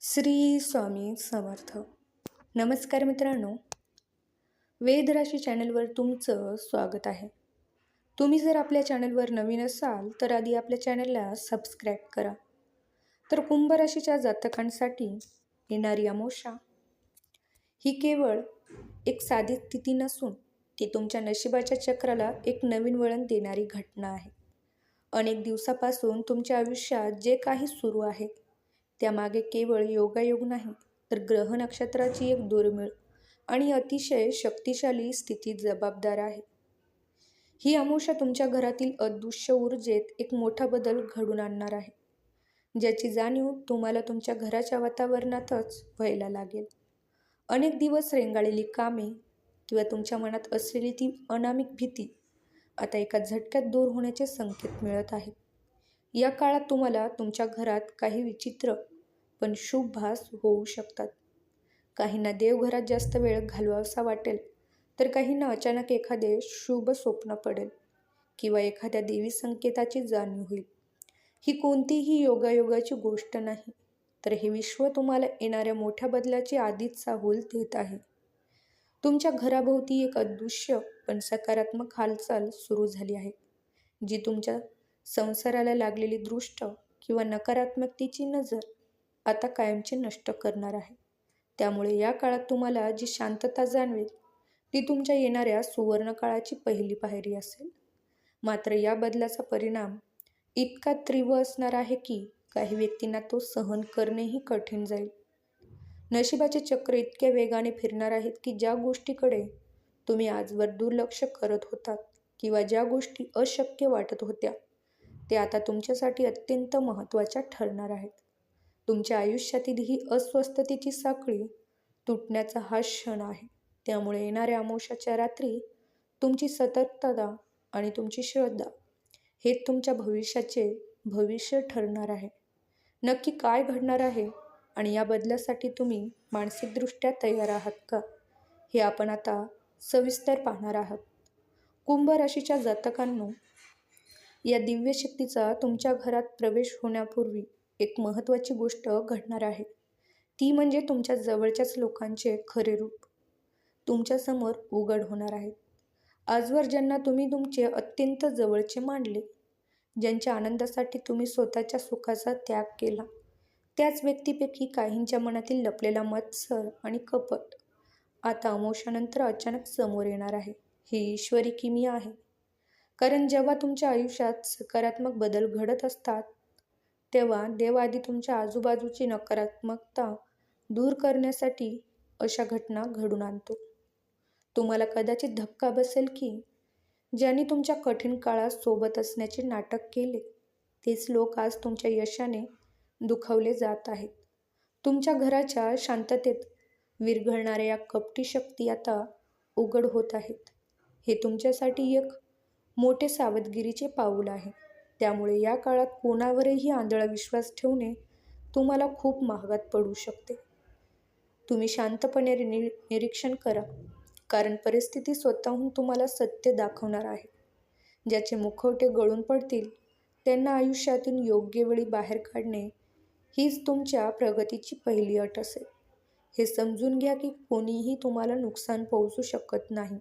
श्री स्वामी समर्थ. नमस्कार मित्रांनो, वेद राशी चॅनलवर तुमचं स्वागत आहे. तुम्ही जर आपल्या चॅनलवर नवीन असाल तर आधी आपल्या चॅनलला सबस्क्राईब करा. तर कुंभ राशीच्या जातकांसाठी येणारी अमावस्या ही केवळ एक साधी स्थिती नसून ती तुमच्या नशिबाच्या चक्राला एक नवीन वळण देणारी घटना आहे. अनेक दिवसापासून तुमच्या आयुष्यात जे काही सुरू आहे त्यामागे केवळ योगायोग नाही तर ग्रह नक्षत्राची एक दुर्मिळ आणि अतिशय शक्तिशाली स्थिती जबाबदार आहे. ही अमावस्या तुमच्या घरातील अदृश्य ऊर्जेत एक मोठा बदल घडून आणणार आहे, ज्याची जाणीव तुम्हाला तुमच्या घराच्या वातावरणातच व्हायला लागेल. अनेक दिवस रेंगाळलेली कामे किंवा तुमच्या मनात असलेली ती अनामिक भीती आता एका झटक्यात दूर होण्याचे संकेत मिळत आहेत. या काळात तुम्हाला तुमच्या घरात काही विचित्र पण शुभ भास होऊ शकतात. काहींना देवघरात जास्त वेळ घालवावासा वाटेल, तर काहींना अचानक एखादे शुभ स्वप्न पडेल किंवा एखाद्या देवी संकेताची जाणीव होईल. ही कोणतीही योगायोगाची गोष्ट नाही, तर हे विश्व तुम्हाला येणाऱ्या मोठ्या बदलाची आधीच चाहूल देत आहे. तुमच्या घराभोवती एक अदृश्य पण सकारात्मक हालचाल सुरू झाली आहे, जी तुमच्या संसाराला लागलेली दृष्ट किंवा नकारात्मकतेची नजर आता कायमची नष्ट करणार आहे. त्यामुळे या काळात तुम्हाला जी शांतता जाणवेल ती तुमच्या येणाऱ्या सुवर्ण काळाची पहिली पायरी असेल. मात्र या बदलाचा परिणाम इतका तीव्र असणार आहे की काही व्यक्तींना तो सहन करणेही कठीण जाईल. नशिबाचे चक्र इतक्या वेगाने फिरणार आहेत की ज्या गोष्टीकडे तुम्ही आजवर दुर्लक्ष करत होतात किंवा ज्या गोष्टी अशक्य वाटत होत्या ते आता तुमच्यासाठी अत्यंत महत्त्वाच्या ठरणार आहेत. तुमच्या आयुष्यातील ही अस्वस्थतेची साखळी तुटण्याचा हा क्षण आहे. त्यामुळे येणाऱ्या अमावस्येच्या रात्री तुमची सतर्कता आणि तुमची श्रद्धा हे तुमच्या भविष्याचे भविष्य ठरणार आहे. नक्की काय घडणार आहे आणि या बदलासाठी तुम्ही मानसिकदृष्ट्या तयार आहात का, हे आपण आता सविस्तर पाहणार आहात. कुंभ राशीच्या जातकांनो, या दिव्य शक्तीचा तुमच्या घरात प्रवेश होण्यापूर्वी एक महत्त्वाची गोष्ट घडणार आहे. ती म्हणजे तुमच्या जवळच्याच लोकांचे खरे रूप तुमच्यासमोर उघड होणार आहेत. आजवर ज्यांना तुम्ही तुमचे अत्यंत जवळचे मानले, ज्यांच्या आनंदासाठी तुम्ही स्वतःच्या सुखाचा त्याग केला, त्याच व्यक्तीपैकी काहींच्या मनातील लपलेला मत्सर आणि कपट आता अमावस्येनंतर अचानक समोर येणार आहे. ही ईश्वरी किमया आहे. कारण जेव्हा तुमच्या आयुष्यात सकारात्मक बदल घडत असतात तेव्हा देव आधी तुमच्या आजूबाजूची नकारात्मकता दूर करण्यासाठी अशा घटना घडून आणतो. तुम्हाला कदाचित धक्का बसेल की ज्यांनी तुमच्या कठीण काळात सोबत असण्याचे नाटक केले तेच लोक आज तुमच्या यशाने दुखावले जात आहेत. तुमच्या घराच्या शांततेत विरघळणाऱ्या या कपटी शक्ती आता उघड होत आहेत. हे तुमच्यासाठी एक मोठे सावधगिरीचे पाऊल आहे. त्यामुळे या काळात कोणावरही आंधळा विश्वास ठेवणे तुम्हाला खूप महागात पडू शकते. तुम्ही शांतपणे निरीक्षण करा, कारण परिस्थिती स्वतःहून तुम्हाला सत्य दाखवणार आहे. ज्याचे मुखवटे गळून पडतील त्यांना आयुष्यातून योग्य वेळी बाहेर काढणे हीच तुमच्या प्रगतीची पहिली अट असेल. हे समजून घ्या की कोणीही तुम्हाला नुकसान पोहोचू शकत नाही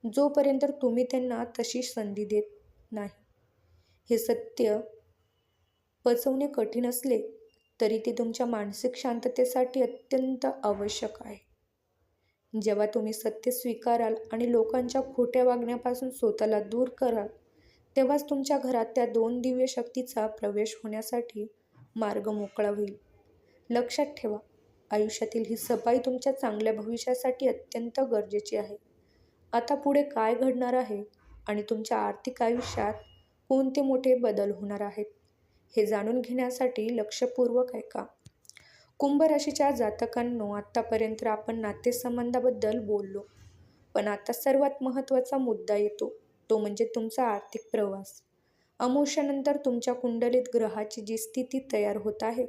जोपर्यंत तुम्ही त्यांना तशी संधी देत नाही. हे सत्य पचवणे कठीण असले तरी ते तुमच्या मानसिक शांततेसाठी अत्यंत आवश्यक आहे. जेव्हा तुम्ही सत्य स्वीकाराल आणि लोकांच्या खोट्या वागण्यापासून स्वतःला दूर कराल तेव्हाच तुमच्या घरात त्या दोन दिव्य शक्तीचा प्रवेश होण्यासाठी मार्ग मोकळा होईल. लक्षात ठेवा, आयुष्यातील ही सफाई तुमच्या चांगल्या भविष्यासाठी अत्यंत गरजेची आहे. आता पुढे काय घडणार आहे आणि तुमच्या आर्थिक आयुष्यात कोणते मोठे बदल होणार आहेत हे जाणून घेण्यासाठी लक्षपूर्वक ऐका. कुंभ राशीच्या जातकांनो, आत्तापर्यंत आपण नातेसंबंधाबद्दल बोललो, पण आता सर्वात महत्त्वाचा मुद्दा येतो, तो म्हणजे तुमचा आर्थिक प्रवास. अमावस्येनंतर तुमच्या कुंडलीत ग्रहाची जी स्थिती तयार होत आहे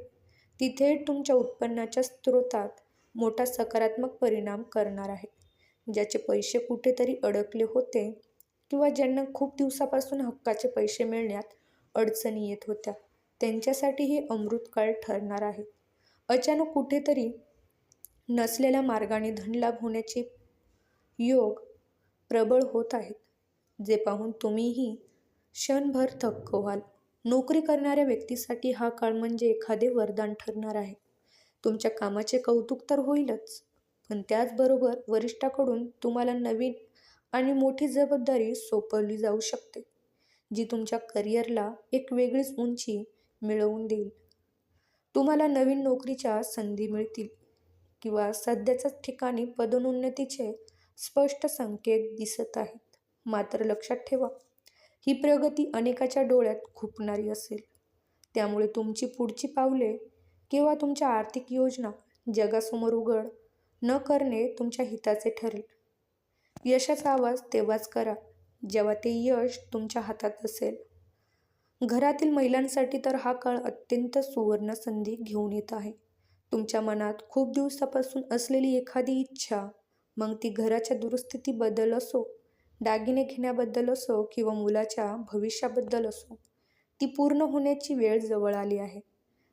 ती थेट तुमच्या उत्पन्नाच्या स्रोतात मोठा सकारात्मक परिणाम करणार आहे. ज्याचे पैसे कुठेतरी अडकले होते किंवा ज्यांना खूप दिवसापासून हक्काचे पैसे मिळण्यात अडचणी येत होत्या त्यांच्यासाठी हे अमृतकाळ ठरणार आहे. अचानक कुठेतरी नसलेल्या मार्गाने धनलाभ होण्याचे योग प्रबळ होत आहेत, जे पाहून तुम्हीही क्षणभर थक्क व्हाल. नोकरी करणाऱ्या व्यक्तीसाठी हा काळ म्हणजे एखादे वरदान ठरणार आहे. तुमच्या कामाचे कौतुक तर होईलच, पण त्याचबरोबर वरिष्ठाकडून तुम्हाला नवीन आणि मोठी जबाबदारी सोपवली जाऊ शकते, जी तुमच्या करिअरला एक वेगळीच उंची मिळवून देईल. तुम्हाला नवीन नोकरीच्या संधी मिळतील किंवा सध्याच्याच ठिकाणी पदोन्नतीचे स्पष्ट संकेत दिसत आहेत. मात्र लक्षात ठेवा, ही प्रगती अनेकाच्या डोळ्यात खुपणारी असेल. त्यामुळे तुमची पुढची पावले किंवा तुमच्या आर्थिक योजना जगासमोर उघड न करणे तुमच्या हिताचे ठरेल. यशाचा आवाज तेव्हाच करा जेव्हा ते यश तुमच्या हातात असेल. घरातील महिलांसाठी तर हा काळ अत्यंत सुवर्ण संधी घेऊन येत आहे. तुमच्या मनात खूप दिवसापासून असलेली एखादी इच्छा, मग ती घराच्या दुरुस्तीबद्दल असो, दागिने घेण्याबद्दल असो किंवा मुलाच्या भविष्याबद्दल असो, ती पूर्ण होण्याची वेळ जवळ आली आहे.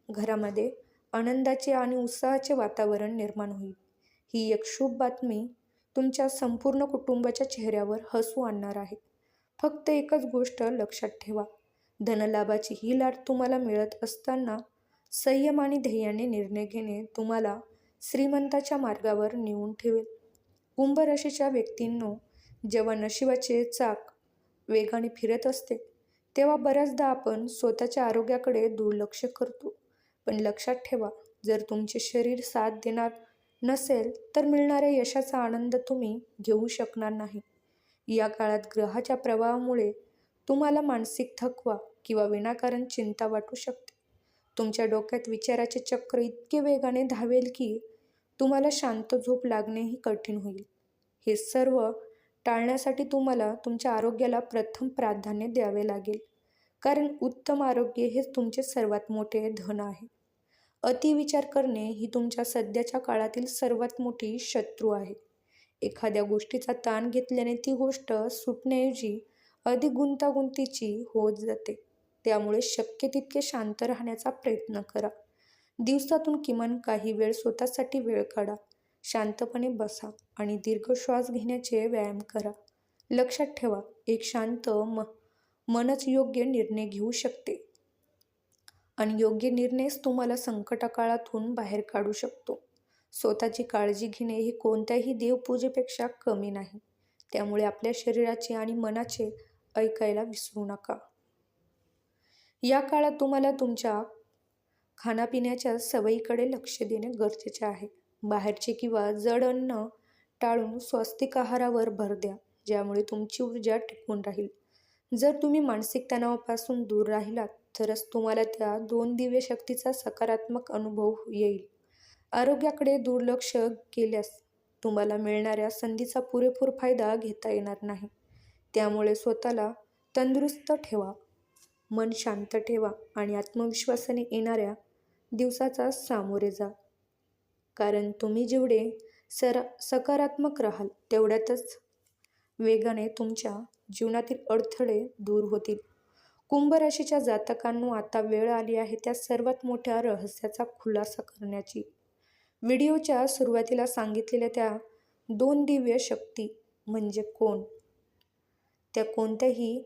घरामध्ये आनंदाचे आणि उत्साहाचे वातावरण निर्माण होईल. ही एक शुभ बातमी तुमच्या संपूर्ण कुटुंबाच्या चेहऱ्यावर हसू आणणार आहे. फक्त एकच गोष्ट लक्षात ठेवा, धनलाभाची ही लाट तुम्हाला मिळत असताना संयम आणि ध्येयाने निर्णय घेणे तुम्हाला श्रीमंताच्या मार्गावर नेऊन ठेवेल. कुंभ राशीच्या व्यक्तींनो, जेव्हा नशिबाचे चाक वेगाने फिरत असते, तेव्हा बऱ्याचदा आपण स्वतःच्या आरोग्याकडे दुर्लक्ष करतो. पण लक्षात ठेवा, जर तुमचे शरीर साथ देणार नसेल तर मिळणाऱ्या यशाचा आनंद तुम्ही घेऊ शकणार नाही. या काळात ग्रहाच्या प्रभावामुळे तुम्हाला मानसिक थकवा किंवा विनाकारण चिंता वाटू शकते. तुमच्या डोक्यात विचाराचे चक्र इतके वेगाने धावेल की तुम्हाला शांत झोप लागणेही कठीण होईल. हे सर्व टाळण्यासाठी तुम्हाला तुमच्या आरोग्याला प्रथम प्राधान्य द्यावे लागेल, कारण उत्तम आरोग्य हेच तुमचे सर्वात मोठे धन आहे. अतिविचार करणे ही तुमच्या सध्याच्या काळातील सर्वात मोठी शत्रू आहे. एखाद्या गोष्टीचा ताण घेतल्याने ती गोष्ट सुटण्याऐवजी अधिक गुंतागुंतीची होत जाते. त्यामुळे शक्य तितके शांत राहण्याचा प्रयत्न करा. दिवसातून किमान काही वेळ स्वतःसाठी वेळ काढा. शांतपणे बसा आणि दीर्घ श्वास घेण्याचे व्यायाम करा. लक्षात ठेवा, एक शांत मनच योग्य निर्णय घेऊ शकते आणि योग्य निर्णयच तुम्हाला संकटकाळातून बाहेर काढू शकतो. स्वतःची काळजी घेणे हे कोणत्याही देवपूजेपेक्षा कमी नाही. त्यामुळे आपल्या शरीराचे आणि मनाचे ऐकायला विसरू नका. या काळात तुम्हाला तुमच्या खाण्यापिण्याच्या सवयीकडे लक्ष देणे गरजेचे आहे. बाहेरचे किंवा जड अन्न टाळून स्वस्तिक आहारावर भर द्या, ज्यामुळे तुमची ऊर्जा टिकून राहील. जर तुम्ही मानसिक तणावापासून दूर राहिलात तरच तुम्हाला त्या 2 दिव्य शक्तीचा सकारात्मक अनुभव येईल. आरोग्याकडे दुर्लक्ष केल्यास तुम्हाला मिळणाऱ्या संधीचा पुरेपूर फायदा घेता येणार नाही. त्यामुळे स्वतःला तंदुरुस्त ठेवा, मन शांत ठेवा आणि आत्मविश्वासाने येणाऱ्या दिवसाचा सामोरे जा. कारण तुम्ही जेवढे सकारात्मक राहाल तेवढ्यातच वेगाने तुमच्या जीवनातील अडथळे दूर होतील. कुंभ राशीच्या जातकांनो, आता वेळ आली आहे त्या सर्वात मोठ्या रहस्याचा खुलासा करण्याची. व्हिडिओच्या सुरुवातीला सांगितलेल्या त्या 2 दिव्य शक्ती म्हणजे कोण? त्या कोणत्याही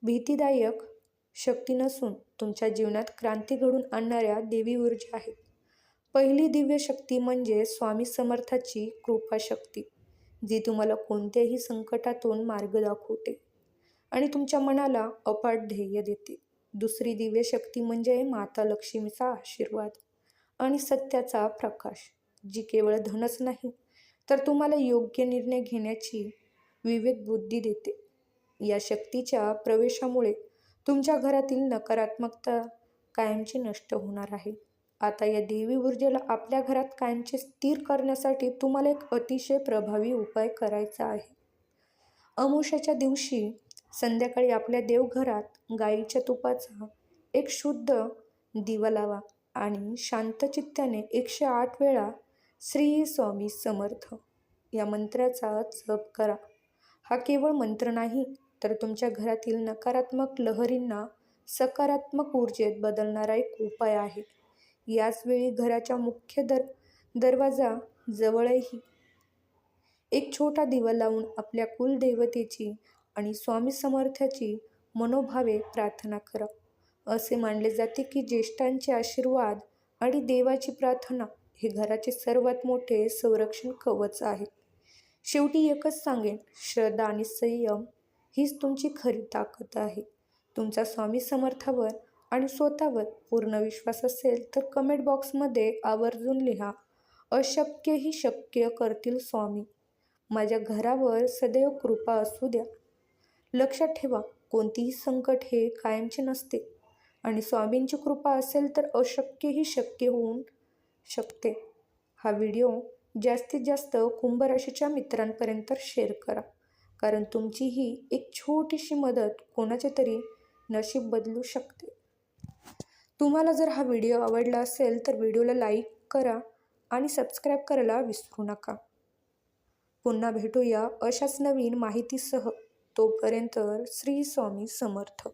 भीतिदायक शक्ती नसून तुमच्या जीवनात क्रांती घडवून आणणाऱ्या देवी ऊर्जा आहेत. पहिली दिव्य शक्ती म्हणजे स्वामी समर्थाची कृपा शक्ती, जी तुम्हाला कोणत्याही संकटातून मार्ग दाखवते आणि तुमच्या मनाला अफाट ध्येय देते. दुसरी दिव्य शक्ती म्हणजे माता लक्ष्मीचा आशीर्वाद आणि सत्याचा प्रकाश, जी केवळ धनच नाही तर तुम्हाला योग्य निर्णय घेण्याची विवेक बुद्धी देते. या शक्तीच्या प्रवेशामुळे तुमच्या घरातील नकारात्मकता कायमची नष्ट होणार आहे. आता या देवी ऊर्जेला आपल्या घरात कायमचे स्थिर करण्यासाठी तुम्हाला एक अतिशय प्रभावी उपाय करायचा आहे. अमावस्येच्या दिवशी संध्याकाळी आपल्या देवघरात गाईच्या तुपाचा एक शुद्ध दिवा लावा आणि शांत चित्ताने 108 वेळा श्री स्वामी समर्थ या मंत्राचा जप करा. हा केवळ मंत्र नाही, तर तुमच्या घरातील नकारात्मक लहरींना सकारात्मक ऊर्जेत बदलणारा एक उपाय आहे. याचवेळी घराच्या मुख्य दरवाजा जवळही एक छोटा दिवा लावून आपल्या कुलदेवतेची आणि स्वामी समर्थाची मनोभावे प्रार्थना करा. असे मानले जाते की ज्येष्ठांचे आशीर्वाद आणि देवाची प्रार्थना हे घराचे सर्वात मोठे संरक्षण कवच आहे. शेवटी एकच सांगेन, श्रद्धा आणि संयम हीच तुमची खरी ताकद आहे. तुमचा स्वामी समर्थावर आणि स्वतःवर पूर्ण विश्वास असेल तर कमेंट बॉक्समध्ये आवर्जून लिहा, अशक्य ही शक्य करतील स्वामी. माझ्या घरावर सदैव कृपा असू द्या. लक्षात ठेवा, कोणतीही संकट हे कायमचे नसते आणि स्वामींची कृपा असेल तर अशक्यही शक्य होऊन शकते. हा व्हिडिओ जास्तीत जास्त कुंभ राशीच्या मित्रांपर्यंत शेअर करा, कारण तुमची ही एक छोटीशी मदत कोणाचे तरी नशीब बदलू शकते. तुम्हाला जर हा व्हिडिओ आवडला असेल तर व्हिडिओला लाईक करा आणि सबस्क्राईब करायला विसरू नका. पुन्हा भेटूया अशाच नवीन माहितीसह. तोपर्यंत श्री स्वामी समर्थ.